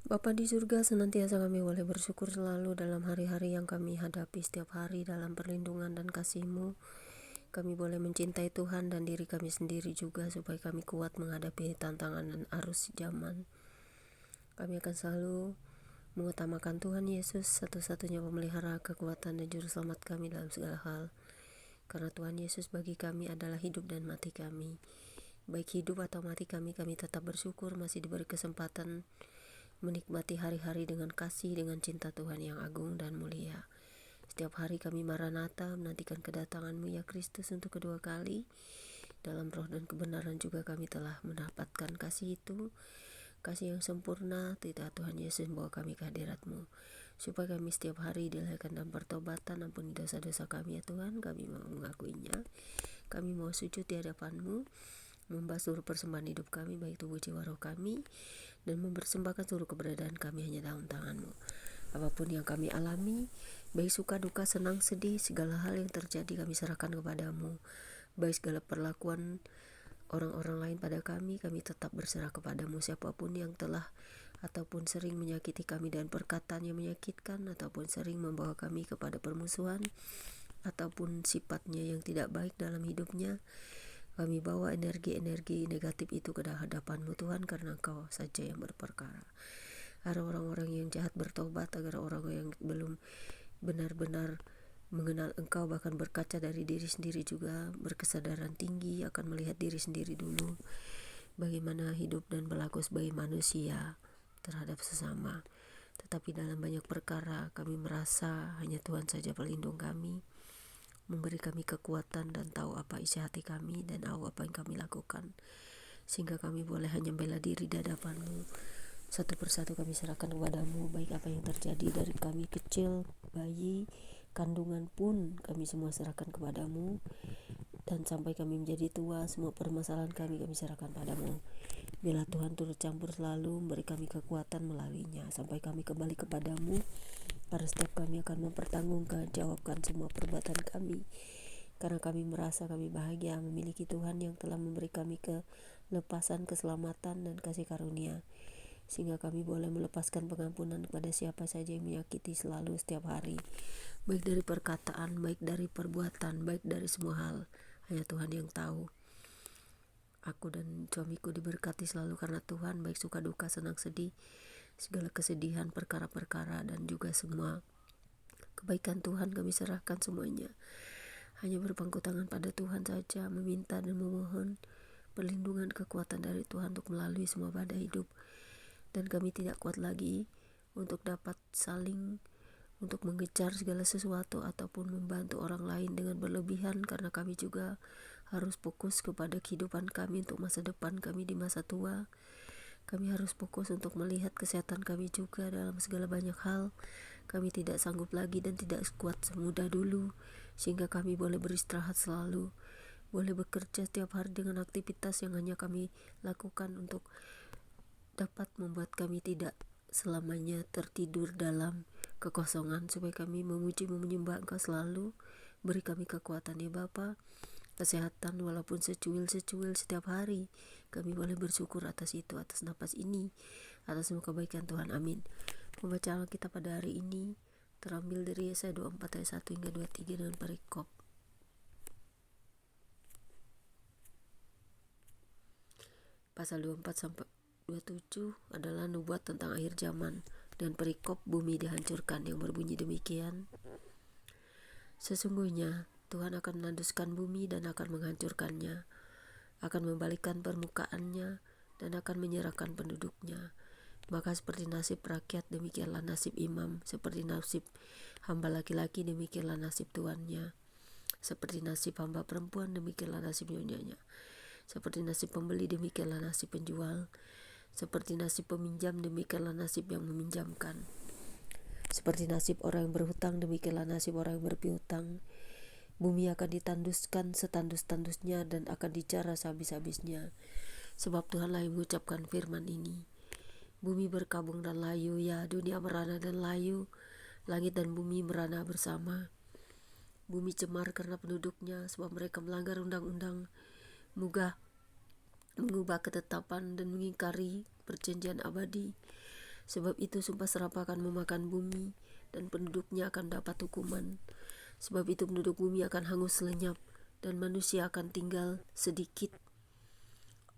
Bapa di surga, senantiasa kami boleh bersyukur selalu dalam hari-hari yang kami hadapi setiap hari dalam perlindungan dan kasih-Mu. Kami boleh mencintai Tuhan dan diri kami sendiri juga supaya kami kuat menghadapi tantangan dan arus zaman. Kami akan selalu mengutamakan Tuhan Yesus, satu-satunya pemelihara kekuatan dan juru selamat kami dalam segala hal. Karena Tuhan Yesus bagi kami adalah hidup dan mati kami. Baik hidup atau mati kami tetap bersyukur masih diberi kesempatan menikmati hari-hari dengan kasih, dengan cinta Tuhan yang agung dan mulia. Setiap hari kami Maranatha menantikan kedatangan-Mu ya Kristus untuk kedua kali. Dalam roh dan kebenaran juga kami telah mendapatkan kasih itu, kasih yang sempurna. Tidak, Tuhan Yesus membawa kami ke hadirat-Mu, supaya kami setiap hari dilahirkan dalam pertobatan. Ampuni dosa-dosa kami ya Tuhan, kami mau mengakuinya. Kami mau sujud di hadapan-Mu, membahas seluruh persembahan hidup kami, baik tubuh jiwa roh kami, dan mempersembahkan seluruh keberadaan kami hanya dalam tangan-Mu. Apapun yang kami alami, baik suka, duka, senang, sedih, segala hal yang terjadi kami serahkan kepada-Mu. Baik segala perlakuan orang-orang lain pada kami tetap berserah kepada-Mu. Siapapun yang telah ataupun sering menyakiti kami dan perkataan yang menyakitkan, ataupun sering membawa kami kepada permusuhan, ataupun sifatnya yang tidak baik dalam hidupnya, kami bawa energi-energi negatif itu ke hadapan-Mu Tuhan, karena Engkau saja yang berperkara. Agar orang-orang yang jahat bertobat, agar orang yang belum benar-benar mengenal Engkau bahkan berkaca dari diri sendiri juga berkesadaran tinggi akan melihat diri sendiri dulu, bagaimana hidup dan berlaku sebagai manusia terhadap sesama. Tetapi dalam banyak perkara kami merasa hanya Tuhan saja pelindung kami, memberi kami kekuatan dan tahu apa isi hati kami dan tahu apa yang kami lakukan, sehingga kami boleh hanya bela diri di hadapan-Mu. Satu persatu kami serahkan kepada-Mu, baik apa yang terjadi dari kami kecil, bayi, kandungan pun kami semua serahkan kepada-Mu. Dan sampai kami menjadi tua, semua permasalahan kami serahkan pada-Mu. Bila Tuhan turut campur selalu, memberi kami kekuatan melaluinya, sampai kami kembali kepada-Mu. Karena setiap kami akan mempertanggungjawabkan semua perbuatan kami, karena kami merasa kami bahagia memiliki Tuhan yang telah memberi kami kelepasan, keselamatan, dan kasih karunia, sehingga kami boleh melepaskan pengampunan kepada siapa saja yang menyakiti selalu setiap hari, baik dari perkataan, baik dari perbuatan, baik dari semua hal. Hanya Tuhan yang tahu. Aku dan suamiku diberkati selalu karena Tuhan, baik suka duka, senang sedih, segala kesedihan, perkara-perkara, dan juga semua kebaikan Tuhan kami serahkan semuanya. Hanya berpangku tangan pada Tuhan saja, meminta dan memohon perlindungan, kekuatan dari Tuhan untuk melalui semua badai hidup. Dan kami tidak kuat lagi untuk dapat saling untuk mengejar segala sesuatu ataupun membantu orang lain dengan berlebihan, karena kami juga harus fokus kepada kehidupan kami untuk masa depan kami di masa tua. Kami harus fokus untuk melihat kesehatan kami juga dalam segala banyak hal. Kami tidak sanggup lagi dan tidak kuat semudah dulu, sehingga kami boleh beristirahat selalu, boleh bekerja setiap hari dengan aktivitas yang hanya kami lakukan untuk dapat membuat kami tidak selamanya tertidur dalam kekosongan, supaya kami memuji menyembah Engkau selalu. Beri kami kekuatan ya Bapa, kesehatan walaupun secuil-secuil setiap hari. Kami boleh bersyukur atas itu, atas napas ini, atas semua kebaikan Tuhan. Amin. Pembacaan kita pada hari ini terambil dari Yesaya 24 ayat 1 hingga 23 dengan perikop. Pasal 24 sampai 27 adalah nubuat tentang akhir zaman, dan perikop bumi dihancurkan yang berbunyi demikian. Sesungguhnya Tuhan akan menanduskan bumi dan akan menghancurkannya, akan membalikkan permukaannya dan akan menyerahkan penduduknya. Maka seperti nasib rakyat, demikianlah nasib imam. Seperti nasib hamba laki-laki, demikianlah nasib tuannya. Seperti nasib hamba perempuan, demikianlah nasib nyonyanya. Seperti nasib pembeli, demikianlah nasib penjual. Seperti nasib peminjam, demikianlah nasib yang meminjamkan. Seperti nasib orang yang berhutang, demikianlah nasib orang yang berpiutang. Bumi akan ditanduskan setandus-tandusnya dan akan dicara sehabis-habisnya. Sebab Tuhanlah yang mengucapkan firman ini. Bumi berkabung dan layu, ya dunia merana dan layu, langit dan bumi merana bersama. Bumi cemar karena penduduknya, sebab mereka melanggar undang-undang, mengubah ketetapan dan mengingkari perjanjian abadi. Sebab itu sumpah serapah akan memakan bumi, dan penduduknya akan dapat hukuman. Sebab itu penduduk bumi akan hangus lenyap, dan manusia akan tinggal sedikit.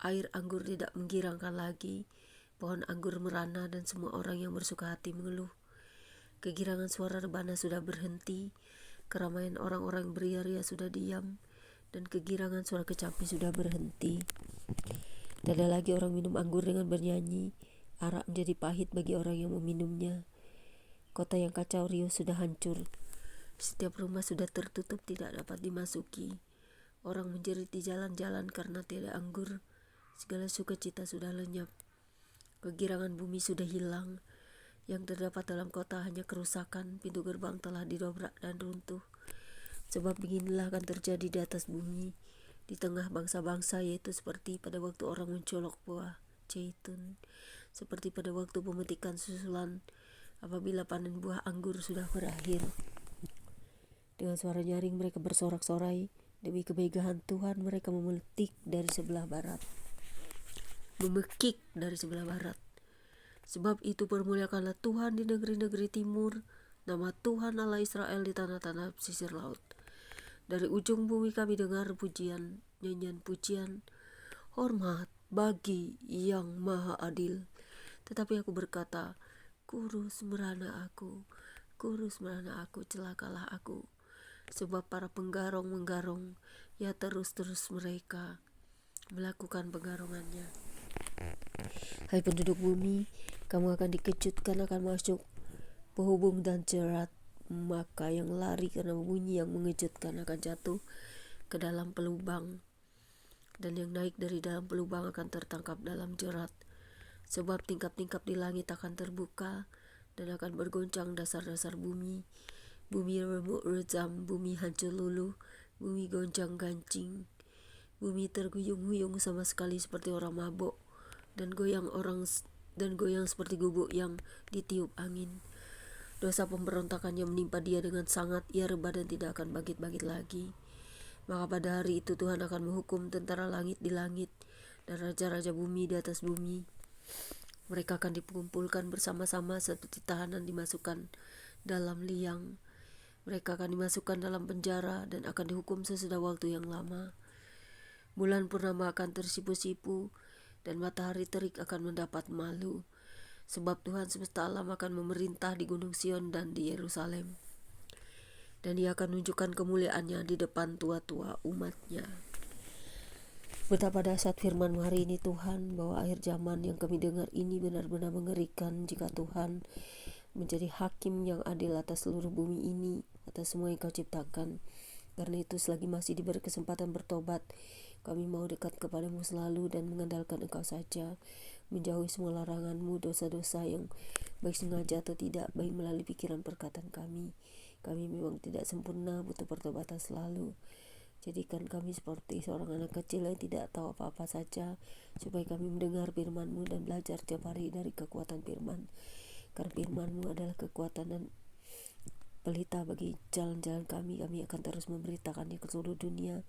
Air anggur tidak menggirangkan lagi, pohon anggur merana, dan semua orang yang bersuka hati mengeluh. Kegirangan suara rebana sudah berhenti, keramaian orang-orang beria-ria sudah diam, dan kegirangan suara kecapi sudah berhenti. Tidak ada lagi orang minum anggur dengan bernyanyi, arak menjadi pahit bagi orang yang meminumnya. Kota yang kacau riuh sudah hancur, setiap rumah sudah tertutup, tidak dapat dimasuki. Orang menjerit di jalan-jalan karena tiada anggur, segala sukacita sudah lenyap. Kegirangan bumi sudah hilang, yang terdapat dalam kota hanya kerusakan, pintu gerbang telah didobrak dan runtuh. Sebab beginilah akan terjadi di atas bumi, di tengah bangsa-bangsa, yaitu seperti pada waktu orang mencolok buah zaitun, seperti pada waktu pemetikan susulan, apabila panen buah anggur sudah berakhir. Dengan suara nyaring mereka bersorak-sorai, demi kemegahan Tuhan mereka memekik dari sebelah barat. Sebab itu permuliakanlah Tuhan di negeri-negeri timur, nama Tuhan Allah Israel di tanah-tanah pesisir laut. Dari ujung bumi kami dengar pujian, nyanyian pujian, hormat bagi yang maha adil. Tetapi aku berkata, kurus merana aku, celakalah aku. Sebab para penggarong menggarong, ya terus-terus mereka melakukan penggarongannya. Hai penduduk bumi, kamu akan dikejutkan akan masuk penghubung dan jerat. Maka yang lari karena bunyi yang mengejutkan akan jatuh ke dalam pelubang, dan yang naik dari dalam pelubang akan tertangkap dalam jerat. Sebab tingkap-tingkap di langit akan terbuka, dan akan bergoncang dasar-dasar bumi. Bumi remuk rejam, bumi hancur luluh, bumi goncang gancing. Bumi terguyung-huyung sama sekali seperti orang mabuk, dan goyang seperti gubuk yang ditiup angin. Dosa pemberontakannya menimpa dia dengan sangat, ia rebah dan tidak akan bangkit-bangkit lagi. Maka pada hari itu Tuhan akan menghukum tentara langit di langit, dan raja-raja bumi di atas bumi. Mereka akan dikumpulkan bersama-sama seperti tahanan dimasukkan dalam liang. Mereka akan dimasukkan dalam penjara dan akan dihukum sesudah waktu yang lama. Bulan purnama akan tersipu-sipu, dan matahari terik akan mendapat malu. Sebab Tuhan semesta alam akan memerintah di Gunung Sion dan di Yerusalem. Dan Ia akan menunjukkan kemuliaannya di depan tua-tua umatnya. Betapa dahsyat firman-Mu hari ini Tuhan, bahwa akhir zaman yang kami dengar ini benar-benar mengerikan jika Tuhan menjadi hakim yang adil atas seluruh bumi ini, atas semua yang Kau ciptakan. Karena itu selagi masih diberi kesempatan bertobat, kami mau dekat kepadamu selalu dan mengandalkan Engkau saja, menjauhi semua larangan-Mu, dosa-dosa yang baik sengaja atau tidak, baik melalui pikiran perkataan kami. Kami memang tidak sempurna, butuh pertobatan selalu. Jadikan kami seperti seorang anak kecil yang tidak tahu apa-apa saja, supaya kami mendengar firman-Mu dan belajar tiap hari dari kekuatan firman. Karena firman-Mu adalah kekuatan dan pelita bagi jalan-jalan kami. Kami akan terus memberitakannya ke seluruh dunia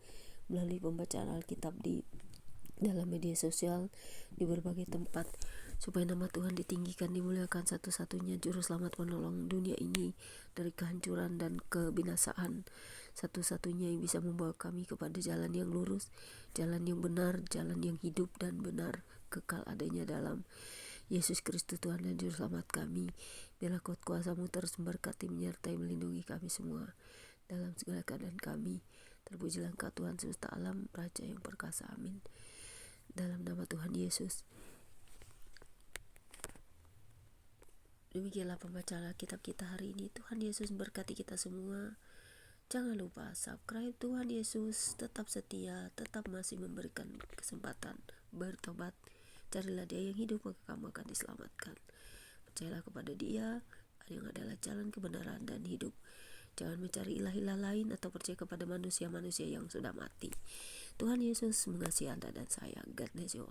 melalui pembacaan Alkitab di dalam media sosial, di berbagai tempat, supaya nama Tuhan ditinggikan, dimuliakan, satu-satunya juru selamat penolong dunia ini dari kehancuran dan kebinasaan, satu-satunya yang bisa membawa kami kepada jalan yang lurus, jalan yang benar, jalan yang hidup dan benar, kekal adanya dalam Yesus Kristus Tuhan dan Juru Selamat kami. Biarlah kuasa-Mu terus memberkati, menyertai, melindungi kami semua dalam segala keadaan kami. Terpujilah Engkau Tuhan semesta alam, Raja yang perkasa. Amin. Dalam nama Tuhan Yesus. Demikianlah pembacaan Alkitab kita hari ini. Tuhan Yesus memberkati kita semua. Jangan lupa subscribe. Tuhan Yesus tetap setia, tetap masih memberikan kesempatan bertobat. Carilah Dia yang hidup, maka kamu akan diselamatkan. Percayalah kepada Dia yang adalah jalan kebenaran dan hidup. Jangan mencari ilah-ilah lain atau percaya kepada manusia-manusia yang sudah mati. Tuhan Yesus mengasihi Anda dan saya. God bless you all.